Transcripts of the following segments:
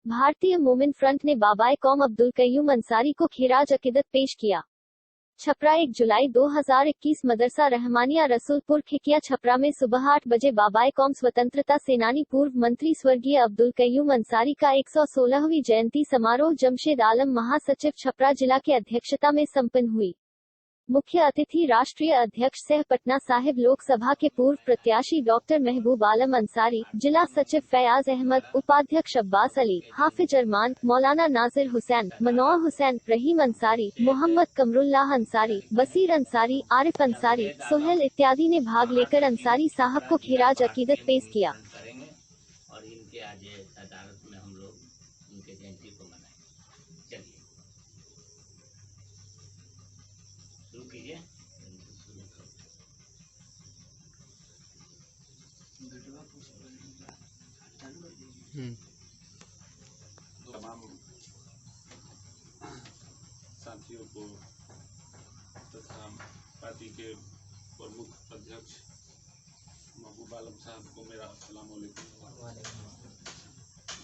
भारतीय मोमिन फ्रंट ने बाबाए कौम अब्दुल कय्यूम अंसारी को खिराज अकीदत पेश किया। छपरा 1 जुलाई 2021 मदरसा रहमानिया रसूलपुर खिकिया छपरा में सुबह 8 बजे बाबाए कौम स्वतंत्रता सेनानी पूर्व मंत्री स्वर्गीय अब्दुल कय्यूम अंसारी का 116वीं जयंती समारोह जमशेद आलम महासचिव छपरा जिला के अध्यक्षता में संपन्न हुई। मुख्य अतिथि राष्ट्रीय अध्यक्ष सह पटना साहिब लोकसभा के पूर्व प्रत्याशी डॉक्टर महबूब आलम अंसारी, जिला सचिव फैयाज अहमद, उपाध्यक्ष अब्बास अली, हाफिज अरमान, मौलाना नाजिर हुसैन, मनोअर हुसैन, रहीम अंसारी, मोहम्मद कमरुल्लाह अंसारी, बसीर अंसारी, आरिफ अंसारी, सोहेल इत्यादि ने भाग लेकर अंसारी साहब को खिराज अकीदत पेश किया। और इनके आज अदालत में हम लोग उनके जयंती को मनाएंगे। चलिए शुरू कीजिए। तमाम साथियों को तथा पार्टी के प्रमुख अध्यक्ष महबूब आलम साहब को मेरा अस्सलाम वालेकुम।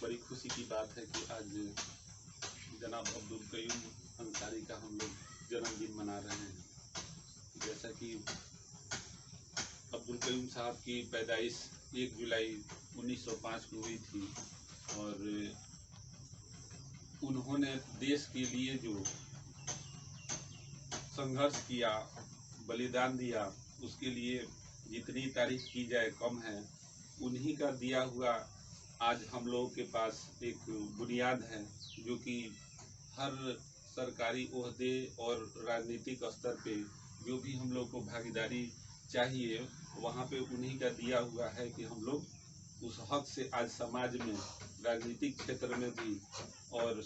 बड़ी खुशी की बात है कि आज जनाब अब्दुल कय्यूम अंसारी का हम लोग जन्मदिन मना रहे हैं। जैसा कि अब्दुल कय्यूम साहब की पैदाइश 1 जुलाई 1905 को हुई थी और उन्होंने देश के लिए जो संघर्ष किया, बलिदान दिया, उसके लिए जितनी तारीफ की जाए कम है। उन्हीं का दिया हुआ आज हम लोगों के पास एक बुनियाद है, जो कि हर सरकारी ओहदे और राजनीतिक स्तर पे जो भी हम लोग को भागीदारी चाहिए, वहाँ पे उन्हीं का दिया हुआ है कि हम लोग उस हक से आज समाज में, राजनीतिक क्षेत्र में भी और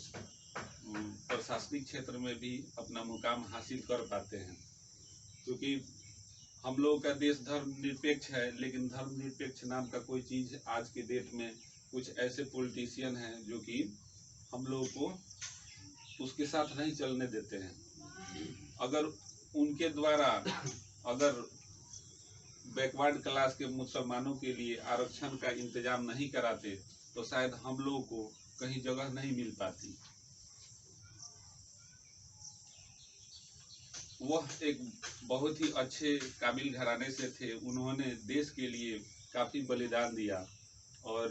प्रशासनिक क्षेत्र में भी अपना मुकाम हासिल कर पाते हैं। क्योंकि हम लोगों का देश धर्मनिरपेक्ष है, लेकिन धर्मनिरपेक्ष नाम का कोई चीज़ आज के डेट में कुछ ऐसे पॉलिटिशियन हैं जो कि हम लोगों को उसके साथ नहीं चलने देते हैं। अगर उनके द्वारा अगर बैकवर्ड क्लास के मुसलमानों के लिए आरक्षण का इंतजाम नहीं कराते तो शायद हम लोगों को कहीं जगह नहीं मिल पाती। वह एक बहुत ही अच्छे काबिल घराने से थे। उन्होंने देश के लिए काफ़ी बलिदान दिया और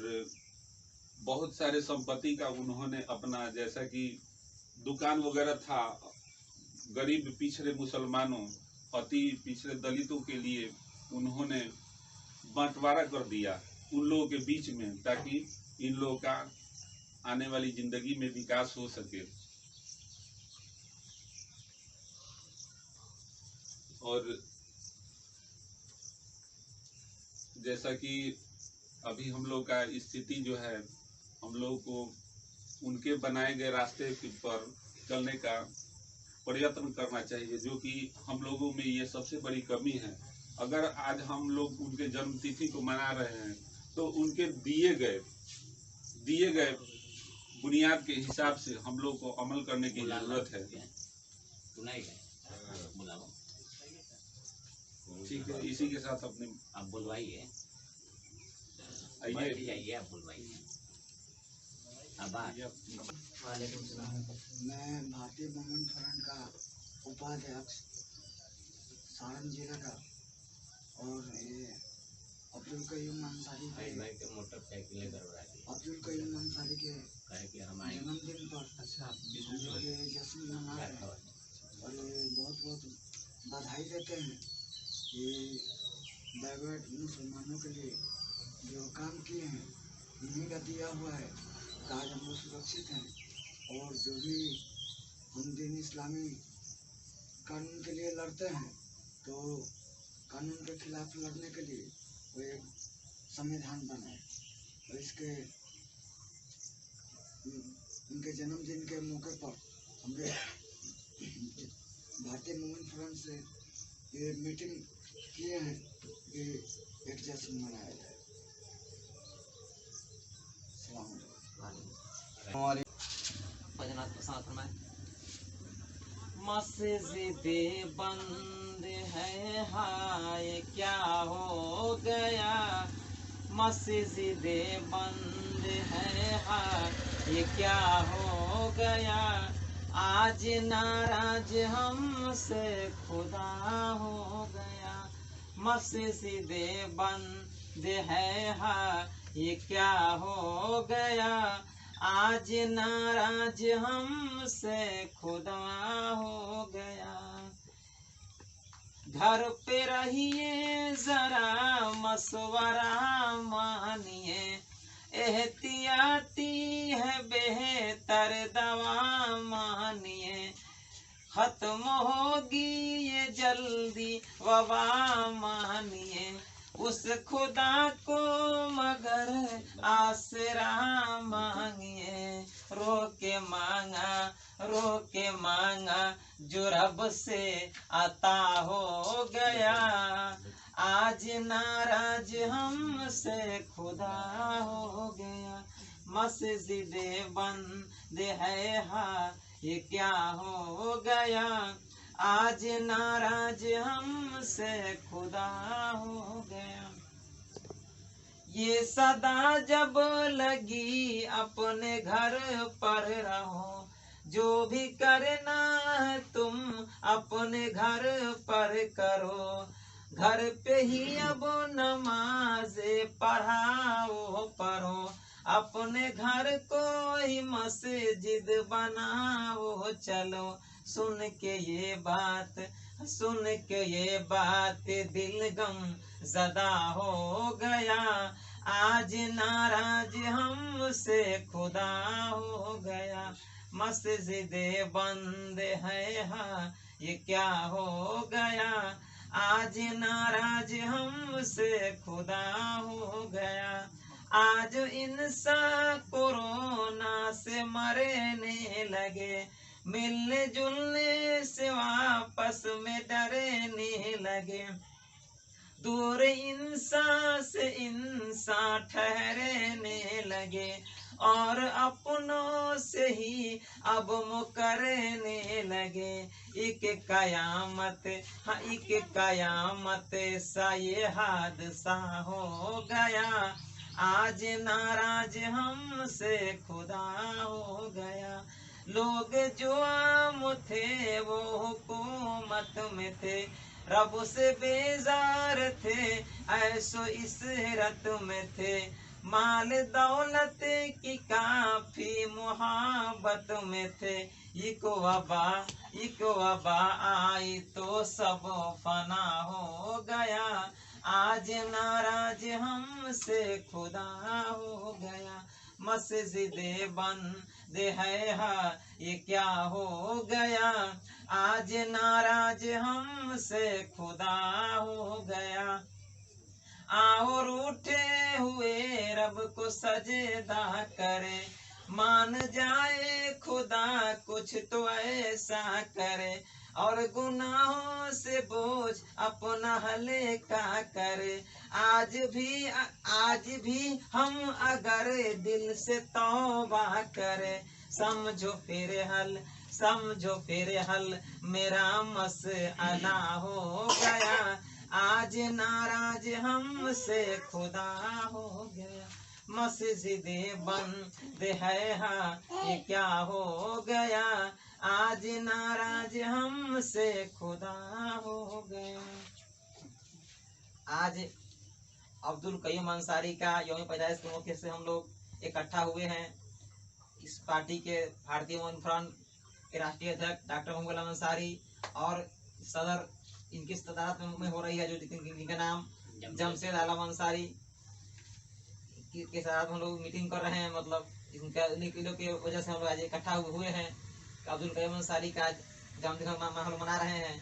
बहुत सारे संपत्ति का उन्होंने अपना, जैसा कि दुकान वगैरह था, गरीब पिछड़े मुसलमानों, अति पिछड़े दलितों के लिए उन्होंने बंटवारा कर दिया उन लोगों के बीच में, ताकि इन लोगों का आने वाली जिंदगी में विकास हो सके। और जैसा कि अभी हम लोग का स्थिति जो है, हम लोग को उनके बनाए गए रास्ते पर चलने का प्रयत्न करना चाहिए, जो कि हम लोगों में ये सबसे बड़ी कमी है। अगर आज हम लोग उनके जन्म तिथि को मना रहे हैं तो उनके दिए गए बुनियाद के हिसाब से हम लोग को अमल करने की जरूरत है। ठीक है, इसी के साथ अपने आप बुलवाइए, आइए, आप बुलवाइए। मैं भारतीय मोमिन फ्रंट का उपाध्यक्ष सारण जिला का, और ये अब्दुल कय्यूम अंसारी के जन्मदिन पर जश्न मना रहे हैं और ये बहुत बधाई देते हैं। ये बैकवर्ड मुसलमानों के लिए जो काम किए हैं, इन्हीं का दिया हुआ है। आज हम लोग सुरक्षित हैं और जो भी हम दीन इस्लामी कानून के लिए लड़ते हैं, तो कानून के खिलाफ लड़ने के लिए वो एक संविधान बनाए। और इनके जन्मदिन के मौके पर हमने भारतीय मोमिन फ्रंट से ये मीटिंग किए हैं कि एक जश्न मनाया जाए। हमारी मस्जिदे बंद है, हाय क्या हो गया। मस्जिदे बंद है हाय ये क्या हो गया, आज नाराज हमसे खुदा हो गया। मस्जिदे बंद है हाय ये क्या हो गया, आज नाराज हमसे खुदा हो गया। घर पे रहिए जरा मशवरा मानिए, एहतियाती है बेहतर दवा मानिए। खत्म होगी ये जल्दी वबा मानिए, उस खुदा को मगर आसरा मांगिए। रो के मांगा जो रब से अता हो गया, आज नाराज हमसे खुदा हो गया। मस्जिदे बंद है हा ये क्या हो गया, आज नाराज हमसे खुदा हो गया। ये सदा जब लगी अपने घर पर रहो, जो भी करना है तुम अपने घर पर करो। घर पे ही अब नमाज़े पढ़ो, अपने घर को ही मस्जिद बनाओ चलो। सुन के ये बात दिल गम ज़दा हो गया, आज नाराज हमसे खुदा हो गया। मस्जिदे बंद है हा ये क्या हो गया, आज नाराज हमसे खुदा हो गया। आज इंसान कोरोना से मरने लगे, मिलने जुलने से वापस में डरने लगे। दूर इंसान से इंसान ठहरने लगे, और अपनों से ही अब मुकरने लगे। एक कयामत सा ये हादसा हो गया, आज नाराज हमसे खुदा हो गया। लोग जो आम थे वो हुकूमत में थे, रब से बेजार थे ऐसो इसरत में थे। माल दौलत की काफी मुहाबत में थे, एक वबा आई तो सब फना हो गया, आज नाराज हमसे खुदा हो गया। मस्जिदे बंद है हा ये क्या हो गया, आज नाराज हमसे खुदा हो गया। आओ रूठे हुए रब को सजदा करे, मान जाए खुदा कुछ तो ऐसा करे। और गुनाहों से बोझ अपना हल्का करे, आज भी हम अगर दिल से तौबा करे। समझो फिर हल मेरा मसला हो गया, आज नाराज हमसे खुदा हो गया। मस्जिदे बंद है हा ये क्या हो गया, आज नाराज हमसे खुदा हो गया। आज अब्दुल कयूम अंसारी का यौम पैदाइश के मौके से हम लोग इकट्ठा हुए हैं। इस पार्टी के भारतीय वोमेन फ्रंट के राष्ट्रीय अध्यक्ष डॉक्टर मोहम्मद अंसारी और सदर इनकी सदारत में हो रही है, जो जिनका नाम जमशेद आलम अंसारी के साथ हम लोग मीटिंग कर रहे हैं। मतलब इनके की वजह से हम लोग आज इकट्ठा हुए हैं। अब्दुल कयूम अंसारी का जन्मदिन हम मना रहे हैं।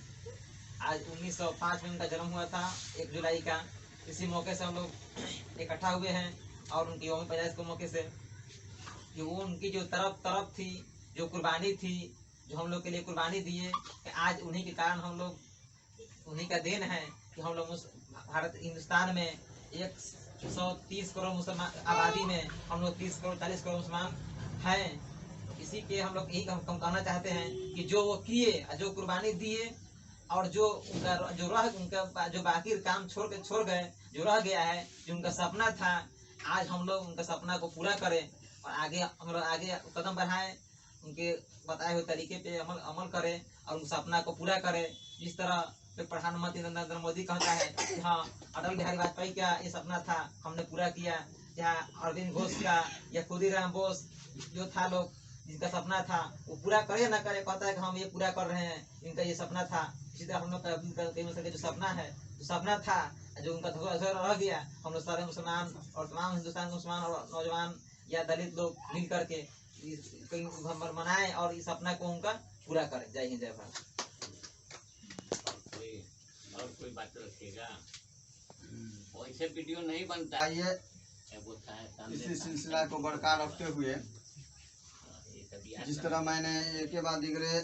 आज 1905 में उनका जन्म हुआ था, 1 जुलाई का। इसी मौके से हम लोग इकट्ठा हुए हैं और उनकी यौम पैदाइश के मौके से कि वो उनकी जो तरफ थी, जो कुर्बानी थी, जो हम लोग के लिए कुर्बानी दिए, आज उन्हीं के कारण हम लोग, उन्हीं का देन है कि हम लोग भारत हिंदुस्तान में 130 करोड़ मुसलमान आबादी में हम लोग 30 करोड़ 40 करोड़ मुसलमान हैं। इसी के हम लोग यही हम कहना चाहते हैं कि जो वो किए, जो कुर्बानी दिए और जो उनका जो बाकी काम छोड़ गए, जो रह गया है, जो उनका सपना था, आज हम लोग उनका सपना को पूरा करें और आगे हम लोग आगे कदम बढ़ाएं, उनके बताए हुए तरीके पे अमल करें और उन सपना को पूरा करें। जिस तरह प्रधानमंत्री नरेंद्र मोदी कहता है कि हाँ, अटल बिहारी वाजपेयी का ये सपना था, हमने पूरा किया। जहाँ अरविंद घोष का या खुदीराम बोस जो था, लोग जिनका सपना था वो पूरा करे ना करे, कहता है कि हम ये पूरा कर रहे हैं, इनका ये सपना था। इसी तरह हम लोग का जो सपना है, जो सपना था, जो उनका धोखा रह गया, हम लोग सारे मुसलमान और तमाम हिंदुस्तान के मुसलमान और नौजवान या दलित लोग मिल करके मनाए और इस सपना को उनका पूरा करें। जय हिंद, जय भारत। और कोई बात रखेगा? वैसे वीडियो नहीं बनता। आइए इसी सिलसिला को बरकरार रखते हुए जिस तरह मैंने एक के बाद दिगरे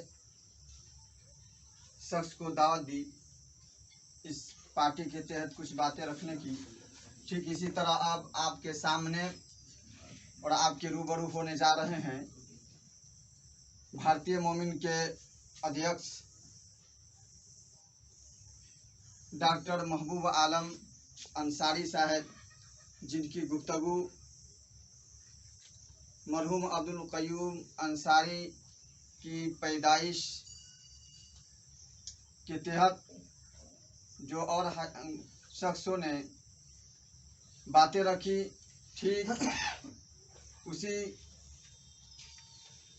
शख्स को दावत दी इस पार्टी के तहत कुछ बातें रखने की, ठीक इसी तरह अब आपके सामने और आपके रूबरू होने जा रहे हैं भारतीय मोमिन के अध्यक्ष डॉक्टर महबूब आलम अंसारी साहब, जिनकी गुफ्तगू मरहूम अब्दुल कयूम अंसारी की पैदाइश के तहत जो और शख्सों ने बातें रखी, ठीक उसी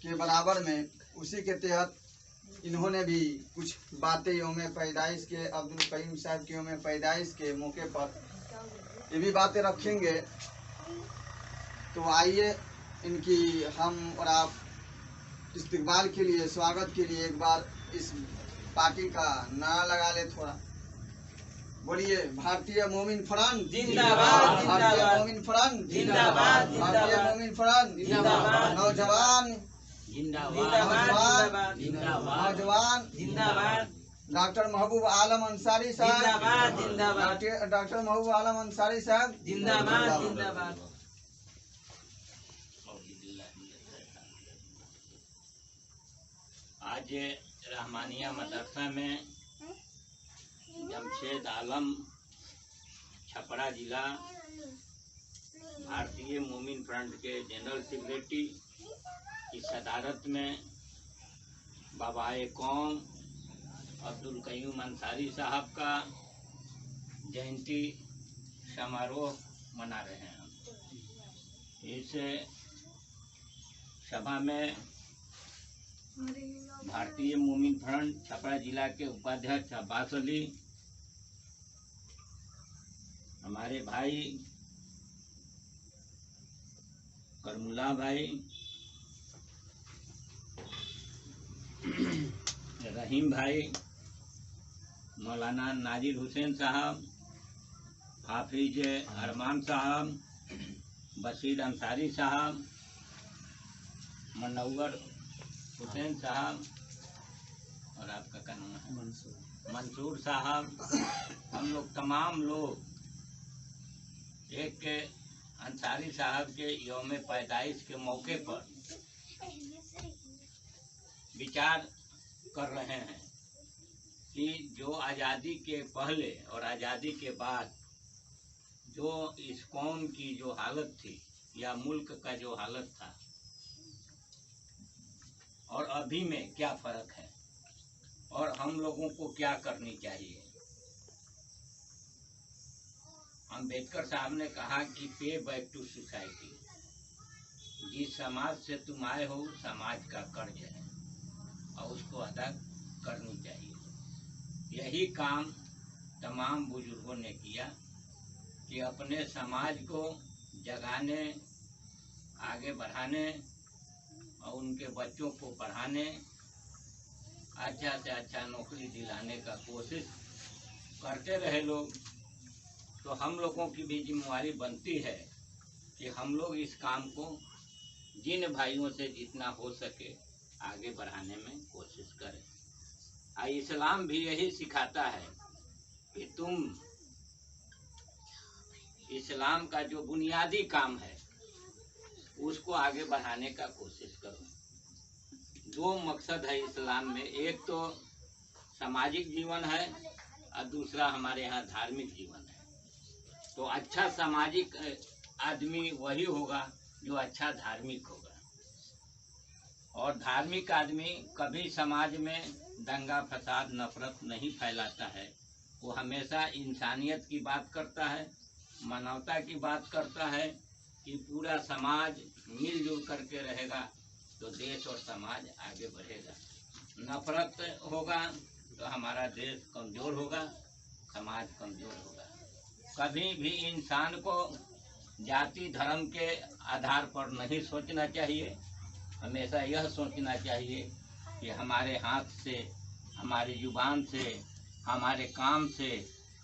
के बराबर में उसी के तहत इन्होंने भी कुछ बातें यौम पैदाइश के, अब्दुल कयूम साहब के यौम पैदाइश के मौके पर ये भी बातें रखेंगे। तो आइए इनकी हम और आप इस्तकबाल के लिए, स्वागत के लिए एक बार इस पार्टी का नारा लगा ले। थोड़ा बोलिए, भारतीय मोमिन फ्रंट जिंदाबाद, भारतीय मोमिन फ्रंट जिंदाबाद, भारतीय मोमिन फ्रंट जिंदाबाद, नौजवान जिंदाबाद, नौजवान जिंदाबाद, डॉक्टर महबूब आलम अंसारी साहब जिंदाबाद, जिंदाबाद, डॉक्टर महबूब आलम अंसारी साहब जिंदाबाद, जिंदाबाद। आज रहमानिया मदरसा में जमशेद आलम छपरा जिला भारतीय मोमिन फ्रंट के जनरल सेक्रेटरी की सदारत में बाबाए कौम अब्दुल कयूम अंसारी साहब का जयंती समारोह मना रहे हैं। इस सभा में भारतीय मोमिन फ्रंट छपरा जिला के उपाध्यक्ष अब्बास अली, हमारे भाई करमुल्ला भाई, रहीम भाई, मौलाना नाजिर हुसैन साहब, हाफिज अरमान साहब, बशीर अंसारी साहब, मनव्वर हुसैन साहब और आपका क्या नाम है? मंसूर साहब, हम लोग तमाम लोग एक अंसारी साहब के यौम पैदाइश के मौके पर विचार कर रहे हैं कि जो आज़ादी के पहले और आज़ादी के बाद जो इस कौम की जो हालत थी या मुल्क का जो हालत था और अभी में क्या फ़र्क है और हम लोगों को क्या करनी चाहिए। अम्बेडकर साहब ने कहा कि पे बैक टू सोसाइटी, जिस समाज से तुम आए हो समाज का कर्ज है और उसको अदा करनी चाहिए। यही काम तमाम बुजुर्गों ने किया कि अपने समाज को जगाने, आगे बढ़ाने और उनके बच्चों को पढ़ाने, अच्छा से अच्छा नौकरी दिलाने का कोशिश करते रहे लोग। तो हम लोगों की भी जिम्मेवारी बनती है कि हम लोग इस काम को जिन भाइयों से जितना हो सके आगे बढ़ाने में कोशिश करें। इस्लाम भी यही सिखाता है कि तुम इस्लाम का जो बुनियादी काम है उसको आगे बढ़ाने का कोशिश करो। दो मकसद है इस्लाम में, एक तो सामाजिक जीवन है और दूसरा हमारे यहाँ धार्मिक जीवन है। तो अच्छा सामाजिक आदमी वही होगा जो अच्छा धार्मिक होगा। और धार्मिक आदमी कभी समाज में दंगा फसाद नफरत नहीं फैलाता है। वो हमेशा इंसानियत की बात करता है, मानवता की बात करता है कि पूरा समाज मिलजुल करके रहेगा तो देश और समाज आगे बढ़ेगा। नफरत होगा तो हमारा देश कमज़ोर होगा, समाज कमज़ोर होगा। कभी भी इंसान को जाति धर्म के आधार पर नहीं सोचना चाहिए। हमेशा यह सोचना चाहिए कि हमारे हाथ से, हमारी जुबान से, हमारे काम से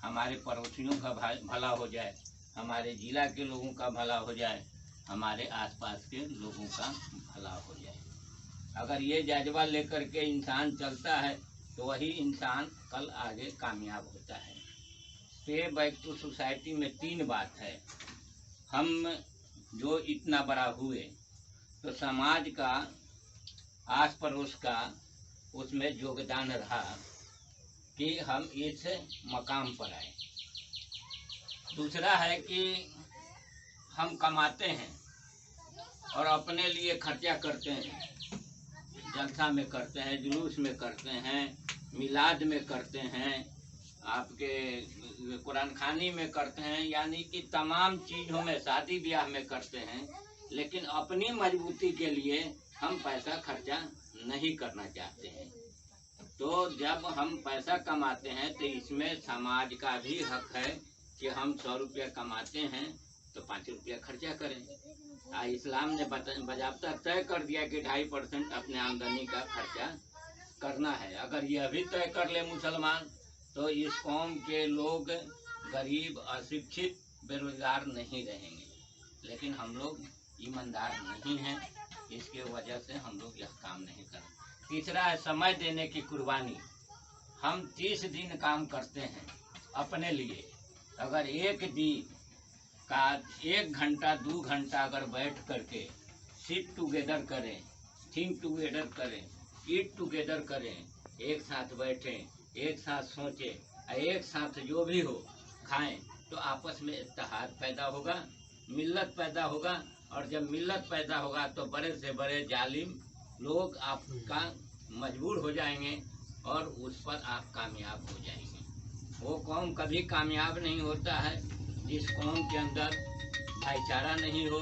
हमारे पड़ोसियों का भला हो जाए, हमारे जिला के लोगों का भला हो जाए, हमारे आसपास के लोगों का भला हो जाए। अगर ये जज्बा लेकर के इंसान चलता है तो वही इंसान कल आगे कामयाब होता है। पे बैक टू सोसाइटी में 3 बात है। हम जो इतना बड़ा हुए तो समाज का, आस पड़ोस का उसमें योगदान रहा कि हम इस मकाम पर आए। दूसरा है कि हम कमाते हैं और अपने लिए खर्चा करते हैं, जलसा में करते हैं, जुलूस में करते हैं, मिलाद में करते हैं, आपके कुरान खानी में करते हैं, यानी कि तमाम चीज़ों में, शादी ब्याह में करते हैं। लेकिन अपनी मजबूती के लिए हम पैसा खर्चा नहीं करना चाहते हैं। तो जब हम पैसा कमाते हैं तो इसमें समाज का भी हक है कि हम 100 रुपया कमाते हैं तो 5 रुपया खर्चा करें। इस्लाम ने बजाबता तय कर दिया कि 2.5% अपने आमदनी का खर्चा करना है। अगर यह भी तय कर ले मुसलमान तो इस कौम के लोग गरीब, अशिक्षित, बेरोजगार नहीं रहेंगे। लेकिन हम लोग ईमानदार नहीं हैं, इसके वजह से हम लोग यह काम नहीं कर। तीसरा है समय देने की कुर्बानी। हम 30 दिन काम करते हैं अपने लिए। अगर एक दिन का 1 घंटा 2 घंटा अगर बैठ करके सिट टुगेदर करें, थिंक टुगेदर करें, ईट टुगेदर करें, एक साथ बैठें, एक साथ सोचें, एक साथ जो भी हो खाएं, तो आपस में इत्तेहाद पैदा होगा, मिल्लत पैदा होगा। और जब मिल्लत पैदा होगा तो बड़े से बड़े जालिम लोग आपका मजबूर हो जाएंगे और उस पर आप कामयाब हो जाएंगे। वो कौम कभी कामयाब नहीं होता है जिस कौम के अंदर भाईचारा नहीं हो,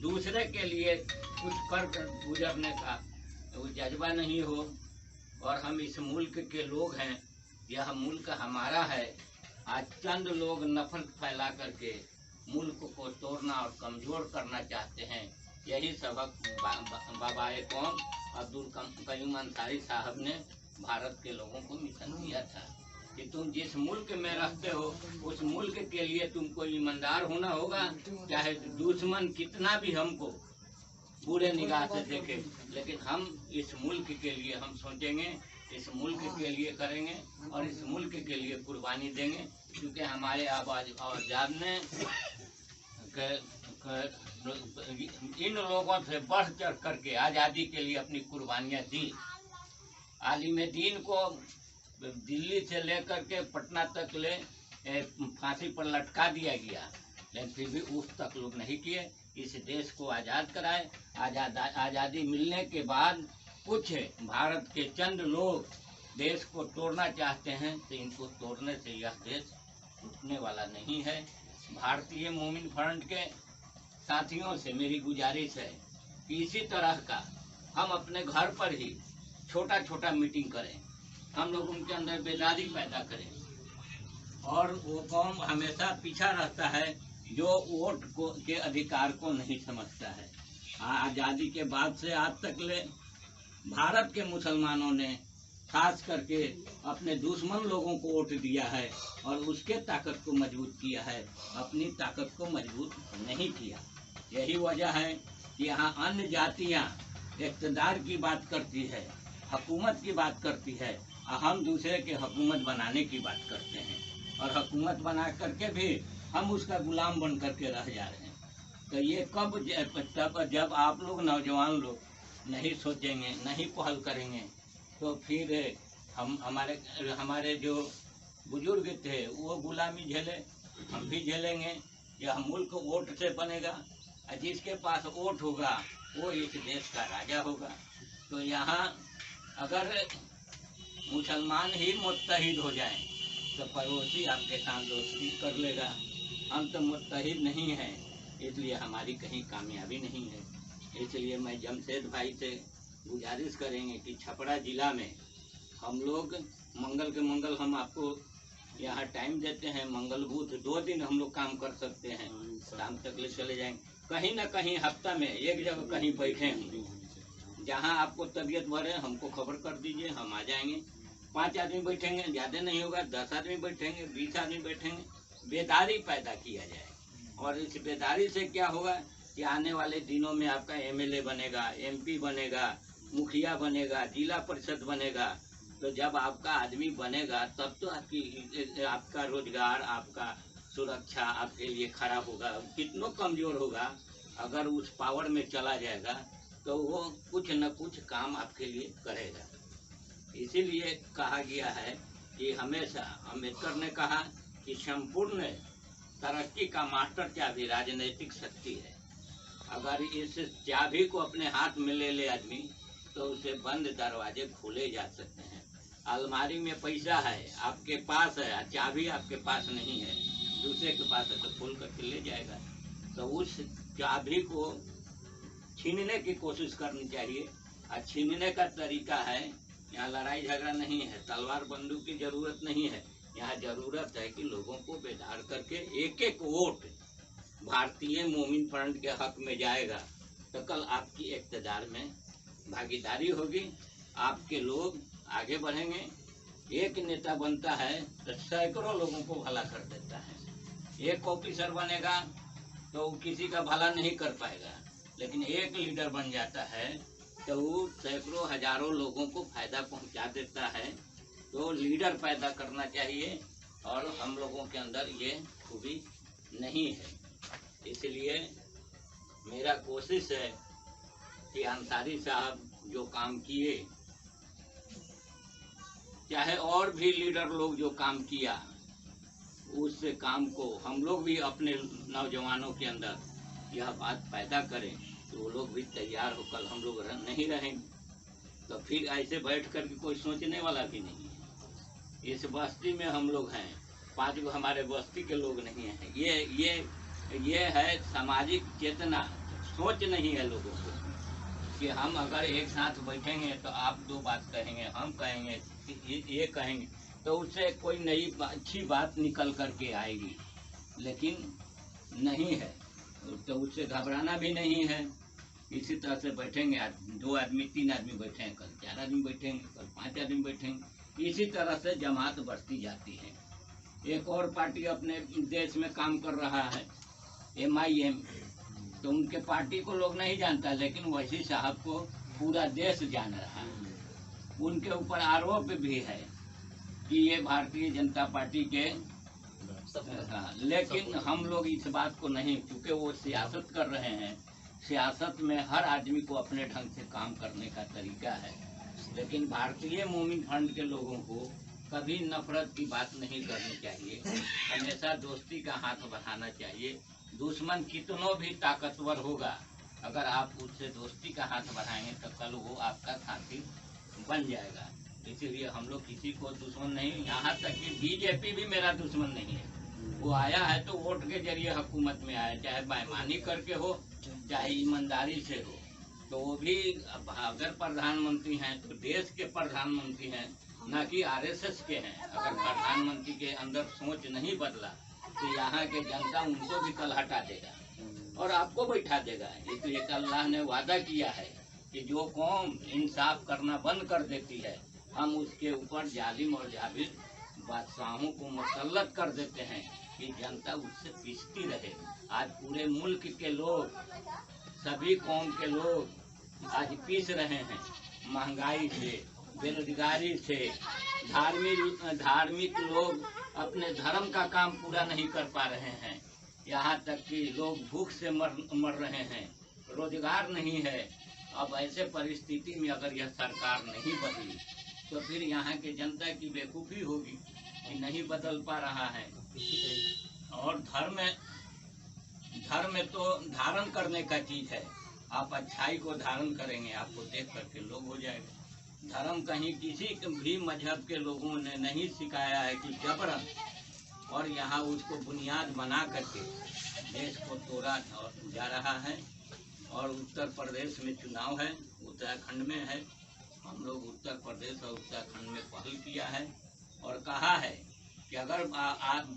दूसरे के लिए कुछ कर गुजरने का वो जज्बा नहीं हो। और हम इस मुल्क के लोग हैं, यह मुल्क हमारा है। आज चंद लोग नफरत फैला करके मुल्क को तोड़ना और कमज़ोर करना चाहते हैं। यही सबक बाबाए कौम अब्दुल कयूम अंसारी साहब ने भारत के लोगों को मिशन दिया था कि तुम जिस मुल्क में रहते हो उस मुल्क के लिए तुमको ईमानदार होना होगा। चाहे दुश्मन कितना भी हमको बुरे निगाह से देखे, लेकिन हम इस मुल्क के लिए हम सोचेंगे, इस मुल्क के लिए करेंगे और इस मुल्क के लिए कुर्बानी देंगे। क्योंकि हमारे आजाद ने इन लोगों से बढ़ चढ़ करके आज़ादी के लिए अपनी कुर्बानियाँ दी। आलिम दीन को दिल्ली से लेकर के पटना तक ले फांसी पर लटका दिया गया, लेकिन फिर भी उस तक लोग नहीं किए। इस देश को आज़ाद कराए। आज़ादी मिलने के बाद कुछ भारत के चंद लोग देश को तोड़ना चाहते हैं, तो इनको तोड़ने से यह देश टूटने वाला नहीं है। भारतीय मोमिन फ्रंट के साथियों से मेरी गुजारिश है कि इसी तरह का हम अपने घर पर ही छोटा छोटा मीटिंग करें, हम लोग उनके अंदर बेदारी पैदा करें। और वो कौम हमेशा पीछा रहता है जो वोट को के अधिकार को नहीं समझता है। आज़ादी के बाद से आज तक ले भारत के मुसलमानों ने खास करके अपने दुश्मन लोगों को वोट दिया है और उसके ताकत को मजबूत किया है, अपनी ताकत को मजबूत नहीं किया। यही वजह है कि यहाँ अन्य जातियाँ इक़्तिदार की बात करती है, हुकूमत की बात करती है, और हम दूसरे के हुकूमत बनाने की बात करते हैं। और हुकूमत बना करके भी हम उसका गुलाम बन करके रह जा रहे हैं। तो ये तब जब आप लोग नौजवान लोग नहीं सोचेंगे, नहीं पहल करेंगे, तो फिर हम हमारे जो बुजुर्ग थे वो गुलामी झेले, हम भी झेलेंगे। यह मुल्क वोट से बनेगा और जिसके पास वोट होगा वो इस देश का राजा होगा। तो यहाँ अगर मुसलमान ही मुत्तहिद हो जाएं तो पड़ोसी आपके साथ दोस्ती कर लेगा। हम तो मुत्तहिद नहीं हैं, इसलिए हमारी कहीं कामयाबी नहीं है। इसलिए मैं जमशेद भाई से गुजारिश करेंगे कि छपरा जिला में हम लोग मंगल के मंगल हम आपको यहाँ टाइम देते हैं। मंगल बुध 2 दिन हम लोग काम कर सकते हैं, शाम तक ले चले जाएंगे। कहीं ना कहीं हफ्ता में एक जगह कहीं बैठे हम, जहाँ आपको तबीयत बढ़े हमको खबर कर दीजिए, हम आ जाएंगे। 5 आदमी बैठेंगे, ज़्यादा नहीं होगा, 10 आदमी बैठेंगे, 20 आदमी बैठेंगे। बेदारी पैदा किया जाए और इस बेदारी से क्या होगा कि आने वाले दिनों में आपका MLA बनेगा, MP बनेगा, मुखिया बनेगा, जिला परिषद बनेगा। तो जब आपका आदमी बनेगा तब तो आपका रोजगार, आपका सुरक्षा आपके लिए खड़ा होगा। कितना कमजोर होगा अगर उस पावर में चला जाएगा तो वो कुछ न कुछ काम आपके लिए करेगा। इसीलिए कहा गया है कि हमेशा अम्बेडकर ने कहा कि संपूर्ण तरक्की का मास्टर चाबी राजनीतिक शक्ति है। अगर इस चाबी को अपने हाथ में ले ले आदमी तो उसे बंद दरवाजे खोले जा सकते हैं। अलमारी में पैसा है आपके पास है, चाबी आपके पास नहीं है, दूसरे के पास है तो खोल करके ले जाएगा। तो उस चाबी को छीनने की कोशिश करनी चाहिए। और छीनने का तरीका है, यहाँ लड़ाई झगड़ा नहीं है, तलवार बंदूक की जरूरत नहीं है। यहाँ जरूरत है कि लोगों को बेदार करके एक एक वोट भारतीय मोमिन फ्रंट के हक में जाएगा तो कल आपकी इक़्तिदार में भागीदारी होगी, आपके लोग आगे बढ़ेंगे। एक नेता बनता है तो सैकड़ों लोगों को भला कर देता है। एक ऑफिसर बनेगा तो किसी का भला नहीं कर पाएगा, लेकिन एक लीडर बन जाता है तो वो सैकड़ों हजारों लोगों को फायदा पहुंचा देता है। तो लीडर पैदा करना चाहिए और हम लोगों के अंदर ये खूबी नहीं है। इसलिए मेरा कोशिश है कि अंसारी साहब जो काम किए, चाहे और भी लीडर लोग जो काम किया, उस काम को हम लोग भी अपने नौजवानों के अंदर यह बात पैदा करें तो वो लोग भी तैयार हो। कल हम लोग नहीं रहेंगे तो फिर ऐसे बैठ कर के कोई सोचने वाला भी नहीं है। इस बस्ती में हम लोग हैं, 5 गो हमारे बस्ती के लोग नहीं हैं। ये है सामाजिक चेतना, सोच नहीं है लोगों को कि हम अगर एक साथ बैठेंगे तो आप 2 बात कहेंगे, हम कहेंगे, ये कहेंगे तो उससे कोई नई अच्छी बात निकल करके आएगी। लेकिन नहीं है तो उससे घबराना भी नहीं है। इसी तरह से बैठेंगे, 2 आदमी 3 आदमी बैठेंगे, कल 4 आदमी बैठेंगे, कल 5 आदमी बैठेंगे। इसी तरह से जमात बढ़ती जाती है। एक और पार्टी अपने देश में काम कर रहा है, MIM, तो उनके पार्टी को लोग नहीं जानता, लेकिन वैसी साहब को पूरा देश जान रहा है। उनके ऊपर आरोप भी है कि ये भारतीय जनता पार्टी के, लेकिन हम लोग इस बात को नहीं, क्योंकि वो सियासत कर रहे हैं। सियासत में हर आदमी को अपने ढंग से काम करने का तरीका है, लेकिन भारतीय मोमिन फ्रंट के लोगों को कभी नफरत की बात नहीं करनी चाहिए, हमेशा दोस्ती का हाथ बढ़ाना चाहिए। दुश्मन कितनों भी ताकतवर होगा, अगर आप उससे दोस्ती का हाथ बढ़ाएंगे तो कल वो आपका साथी बन जाएगा। इसीलिए हम लोग किसी को दुश्मन नहीं, यहाँ तक कि BJP भी मेरा दुश्मन नहीं है। वो आया है तो वोट के जरिए हुकूमत में आया, चाहे बेईमानी करके हो चाहे ईमानदारी से हो। तो वो भी अगर प्रधानमंत्री हैं तो देश के प्रधानमंत्री हैं, न कि RSS के हैं। अगर प्रधानमंत्री के अंदर सोच नहीं बदला तो यहाँ के जनता उनको भी कल हटा देगा और आपको बैठा देगा। इसलिए कल अल्लाह ने वादा किया है कि जो कौम इंसाफ करना बंद कर देती है, हम उसके ऊपर जालिम और जाबिर बादशाहों को मुसल्लत कर देते हैं कि जनता उससे पिसती रहे। आज पूरे मुल्क के लोग, सभी कौम के लोग आज पिस रहे हैं, महंगाई से, बेरोजगारी से। धार्मिक लोग अपने धर्म का काम पूरा नहीं कर पा रहे हैं, यहाँ तक कि लोग भूख से मर रहे हैं, रोजगार नहीं है। अब ऐसे परिस्थिति में अगर यह सरकार नहीं बदली तो फिर यहाँ के जनता की बेवकूफ़ी होगी कि नहीं बदल पा रहा है। और धर्म तो धारण करने का चीज है। आप अच्छाई को धारण करेंगे, आपको देख करके लोग हो जाएगा। धर्म कहीं किसी भी मजहब के लोगों ने नहीं सिखाया है कि जबरन, और यहाँ उसको बुनियाद बना करके देश को तोड़ा जा रहा है। और उत्तर प्रदेश में चुनाव है, उत्तराखंड में है। हम लोग उत्तर प्रदेश और उत्तराखंड में पहल किया है और कहा है कि अगर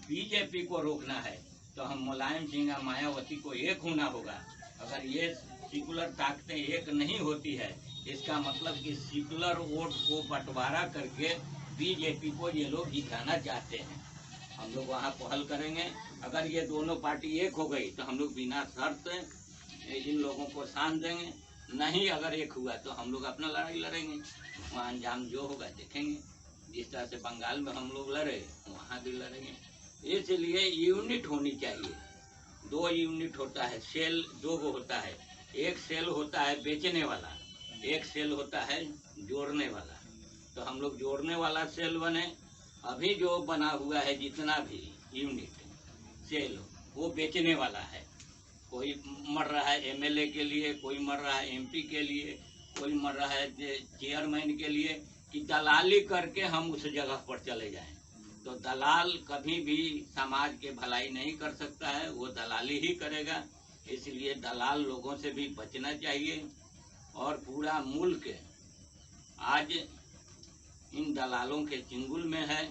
बीजेपी को रोकना है तो हम मुलायम सिंह और मायावती को एक होना होगा। अगर ये सेकुलर ताकतें एक नहीं होती है, इसका मतलब कि सेकुलर वोट को बंटवारा करके बीजेपी को ये लोग जिताना चाहते हैं। हम लोग वहाँ पहल करेंगे। अगर ये दोनों पार्टी एक हो गई तो हम लोग बिना शर्त इन लोगों को साथ देंगे। नहीं अगर एक हुआ तो हम लोग अपना लड़ाई लड़ेंगे, वहाँ अंजाम जो होगा देखेंगे। जिस तरह से बंगाल में हम लोग लड़े वहाँ भी लड़ेंगे। इसलिए यूनिट होनी चाहिए। 2 यूनिट होता है, सेल 2 होता है। एक सेल होता है बेचने वाला, एक सेल होता है जोड़ने वाला। तो हम लोग जोड़ने वाला सेल बने। अभी जो बना हुआ है जितना भी यूनिट सेल वो बेचने वाला है। कोई मर रहा है एमएलए के लिए, कोई मर रहा है एमपी के लिए, कोई मर रहा है चेयरमैन के लिए, कि दलाली करके हम उस जगह पर चले जाएं। तो दलाल कभी भी समाज के भलाई नहीं कर सकता है, वो दलाली ही करेगा। इसलिए दलाल लोगों से भी बचना चाहिए। और पूरा मुल्क आज इन दलालों के चंगुल में है।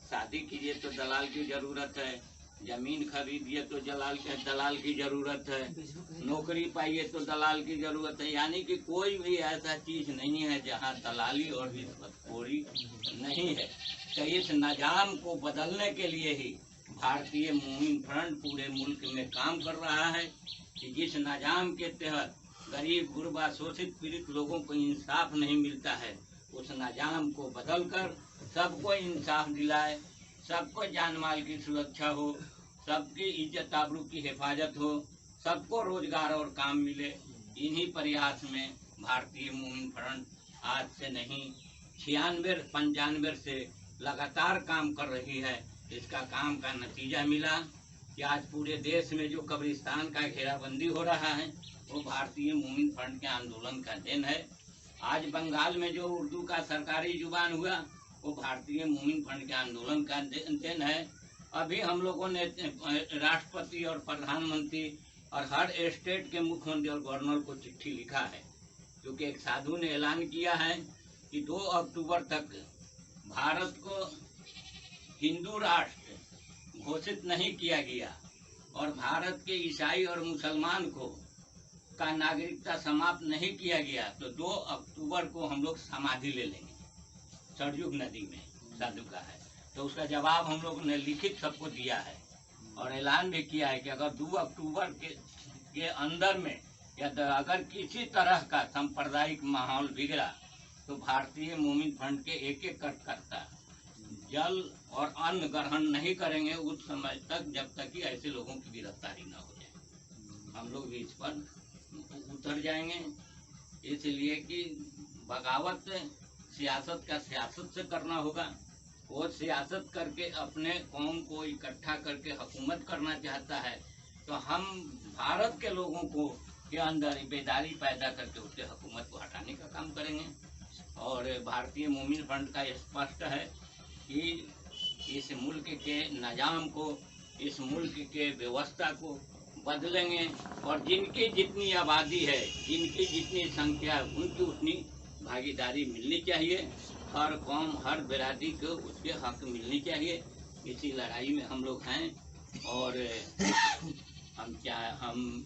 शादी कीजिए तो दलाल की जरूरत है, जमीन खरीदिए तो दलाल की जरूरत है, नौकरी पाइए तो दलाल की जरूरत है। यानी कि कोई भी ऐसा चीज नहीं है जहाँ दलाली और रिश्वतखोरी नहीं है। तो इस निजाम को बदलने के लिए ही भारतीय मूमिन फ्रंट पूरे मुल्क में काम कर रहा है कि जिस निजाम के तहत गरीब गुरबा शोषित पीड़ित लोगों को इंसाफ नहीं मिलता है, उस निजाम को बदलकर सबको इंसाफ दिलाए, सबको जान माल की सुरक्षा हो, सबकी इज्जत आबरू की हिफाजत हो, सबको रोजगार और काम मिले। इन्हीं प्रयास में भारतीय मूमिन फ्रंट आज से नहीं 96-95 से लगातार काम कर रही है। इसका काम का नतीजा मिला कि आज पूरे देश में जो कब्रिस्तान का घेराबंदी हो रहा है वो भारतीय मूमिन फ्रंट के आंदोलन का देन है। आज बंगाल में जो उर्दू का सरकारी जुबान हुआ वो भारतीय मूमिन फ्रंट के आंदोलन का देन है। अभी हम लोगों ने राष्ट्रपति और प्रधानमंत्री और हर स्टेट के मुख्यमंत्री और गवर्नर को चिट्ठी लिखा है, क्योंकि एक साधु ने ऐलान किया है कि 2 अक्टूबर तक भारत को हिंदू राष्ट्र घोषित नहीं किया गया और भारत के ईसाई और मुसलमान को का नागरिकता समाप्त नहीं किया गया तो 2 अक्टूबर को हम लोग समाधि ले लेंगे सरयुग नदी में, साधु का है। तो उसका जवाब हम लोग ने लिखित सबको दिया है और ऐलान भी किया है कि अगर 2 अक्टूबर के अंदर में या अगर किसी तरह का सांप्रदायिक माहौल बिगड़ा तो भारतीय मूमिन फ्रंट के एक कर्ता जल और अन्न ग्रहण नहीं करेंगे उस समय तक, जब तक कि ऐसे लोगों की गिरफ्तारी न हो जाए। हम लोग भी इस पर उतर जाएंगे। इसलिए कि बगावत सियासत का सियासत से करना होगा। वो सियासत करके अपने कौम को इकट्ठा करके हुकूमत करना चाहता है तो हम भारत के लोगों को के अंदर बेदारी पैदा करके उससे हुकूमत को हटाने का काम करेंगे। और भारतीय मूमिन फ्रंट का स्पष्ट है कि इस मुल्क के निजाम को, इस मुल्क के व्यवस्था को बदलेंगे और जिनकी जितनी आबादी है, जिनकी जितनी संख्या है, उनकी उतनी भागीदारी मिलनी चाहिए। हर कौम, हर बिरादरी को उसके हक मिलनी चाहिए। इसी लड़ाई में हम लोग हैं और हम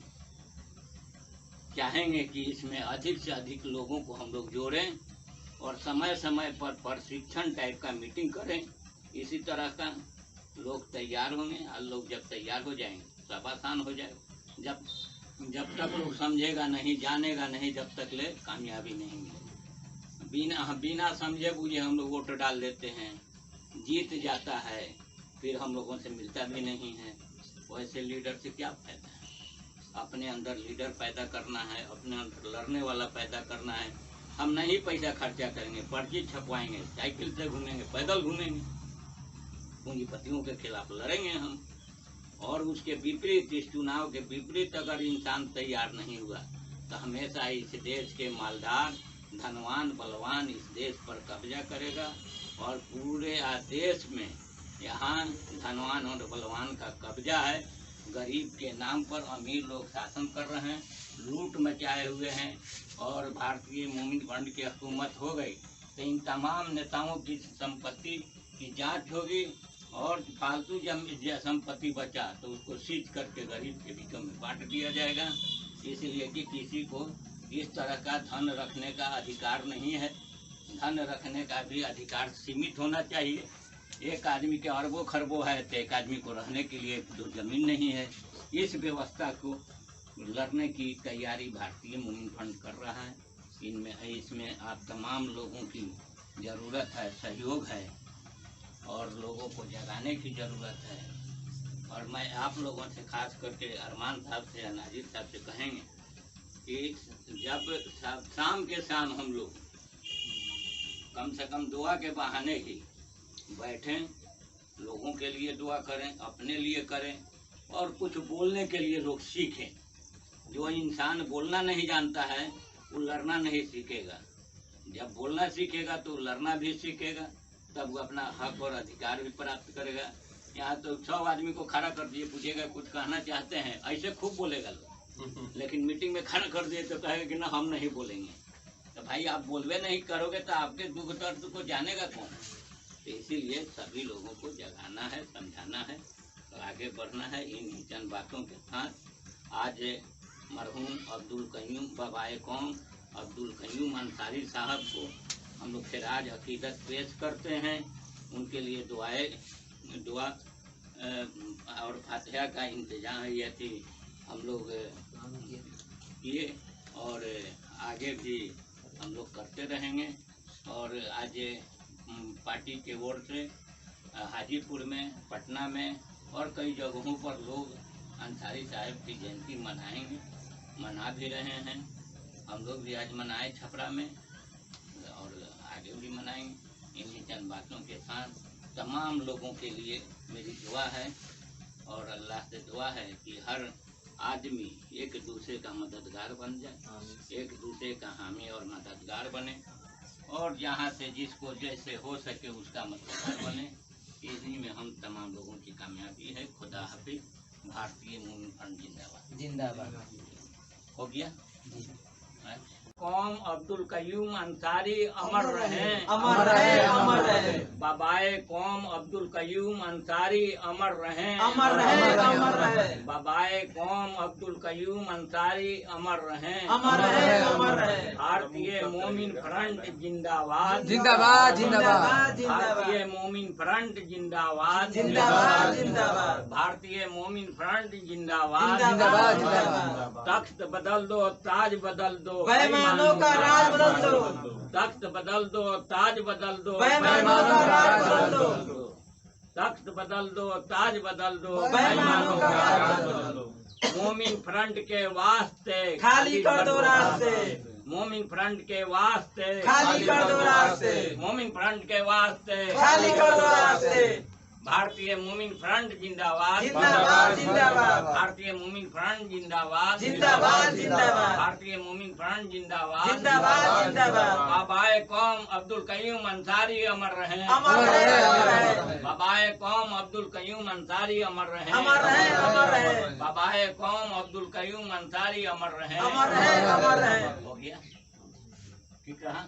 चाहेंगे कि इसमें अधिक से अधिक लोगों को हम लोग जोड़ें और समय समय पर प्रशिक्षण टाइप का मीटिंग करें। इसी तरह का लोग तैयार होंगे और लोग जब तैयार हो जाएंगे सब आसान हो जाएगा। जब तक लोग समझेगा नहीं, जानेगा नहीं, जब तक ले कामयाबी नहीं मिलेगी। बिना समझे बुझे हम लोग वोट डाल देते हैं, जीत जाता है, फिर हम लोगों से मिलता भी नहीं है। वैसे लीडर से क्या फायदा है? अपने अंदर लीडर पैदा करना है, अपने अंदर लड़ने वाला पैदा करना है। हम नहीं पैसा खर्चा करेंगे, पर्ची छपवाएंगे, साइकिल से घूमेंगे, पैदल घूमेंगे, पूंजीपतियों के खिलाफ लड़ेंगे हम। और उसके विपरीत, इस चुनाव के विपरीत अगर इंसान तैयार नहीं हुआ तो हमेशा इस देश के मालदार, धनवान, बलवान इस देश पर कब्जा करेगा। और पूरे देश में यहाँ धनवान और बलवान का कब्जा है। गरीब के नाम पर अमीर लोग शासन कर रहे हैं, लूट मचाए हुए हैं। और भारतीय मोमिन फंड की हुकूमत हो गई तो इन तमाम नेताओं की संपत्ति की जांच होगी और फालतू संपत्ति बचा तो उसको सीज करके गरीब के बीचों में बांट दिया जाएगा। इसलिए कि किसी को इस तरह का धन रखने का अधिकार नहीं है। धन रखने का भी अधिकार सीमित होना चाहिए। एक आदमी के अरबों खरबों है तो एक आदमी को रहने के लिए जो जमीन नहीं है। इस व्यवस्था को लड़ने की तैयारी भारतीय मोमिन फंड कर रहा है। इसमें आप तमाम लोगों की ज़रूरत है, सहयोग है और लोगों को जगाने की ज़रूरत है। और मैं आप लोगों से खास करके अरमान साहब से या नाजिर साहब से कहेंगे कि जब शाम के शाम हम लोग कम से कम दुआ के बहाने ही बैठें, लोगों के लिए दुआ करें, अपने लिए करें और कुछ बोलने के लिए लोग सीखें। जो इंसान बोलना नहीं जानता है वो लड़ना नहीं सीखेगा। जब बोलना सीखेगा तो लड़ना भी सीखेगा, तब वो अपना हक और अधिकार भी प्राप्त करेगा। यहाँ तो 100 आदमी को खड़ा कर दिए, पूछेगा कुछ कहना चाहते हैं, ऐसे खूब बोलेगा लोग। लेकिन मीटिंग में खड़ा कर दिए तो कहेगा कि ना हम नहीं बोलेंगे। तो भाई आप बोलवे नहीं करोगे तो आपके दुख दर्द को जानेगा कौन? तो इसीलिए सभी लोगों को जगाना है, समझाना है, आगे बढ़ना है। इन चंद बातों के साथ आज मरहूम अब्दुल कयूम बाबाए कौम अब्दुल कयूम अंसारी साहब को हम लोग खिराज अकीदत पेश करते हैं। उनके लिए दुआ और फातिहा का इंतजाम ये थी हम लोग किए और आगे भी हम लोग करते रहेंगे। और आज पार्टी के ओर से हाजीपुर में, पटना में और कई जगहों पर लोग अंसारी साहब की जयंती मनाएंगे, मना भी रहे हैं। हम लोग भी आज मनाए छपरा में और आगे भी मनाएंगे। इन्हीं चंद बातों के साथ तमाम लोगों के लिए मेरी दुआ है और अल्लाह से दुआ है कि हर आदमी एक दूसरे का मददगार बन जाए, एक दूसरे का हामी और मददगार बने और जहाँ से जिसको जैसे हो सके उसका मददगार बने। इसी में हम तमाम लोगों की कामयाबी है। खुदा हाफिज। भारतीय मोमिन फंड जिंदाबाद। जिंदाबाद। हो गया। कौम अब्दुल कयूम अंसारी अमर रहे, अमर रहे, अमर रहे। बाबाए कौम अब्दुल कयूम अंसारी अमर रहे, अमर रहे, अमर रहे। बाबाए कौम अब्दुल कयूम अंसारी अमर रहे, अमर रहे, अमर रहे। भारतीय मोमिन फ्रंट जिंदाबाद, जिंदाबाद, जिंदाबाद, भारतीय मोमिन फ्रंट जिंदाबाद, जिंदाबाद, जिंदाबाद। भारतीय मोमिन फ्रंट जिंदाबाद, जिंदाबाद, जिंदाबाद। तख्त बदल दो, ताज बदल दो, बेईमानों का राज बदल दो। तख्त बदल दो, ताज बदल दो, बेईमानों का राज बदल दो। तख्त बदल दो, ताज बदल दो, बेईमानों का राज बदल दो। मोमिन फ्रंट के वास्ते खाली कर दो रास्ते, मोमिन फ्रंट के वास्ते खाली कर दो रास्ते, मोमिन फ्रंट के वास्ते खाली कर दो रास्ते। भारतीय मोमिन फ्रंट जिंदाबाद, जिंदाबाद, जिंदाबाद। भारतीय मोमिन फ्रंट जिंदाबाद, जिंदाबाद, जिंदाबाद। भारतीय मोमिन फ्रंट जिंदाबाद, जिंदाबाद, जिंदाबाद। बाबाए कौम अब्दुल कयूम अंसारी अमर रहे, अमर रहे, अमर रहे। बाबाए कौम अब्दुल कयूम अंसारी अमर रहे, अमर रहे, अमर रहे। बाबाए कौम अब्दुल कयूम अंसारी अमर रहे, अमर रहे, अमर रहे। हो गया। ठीक रहा।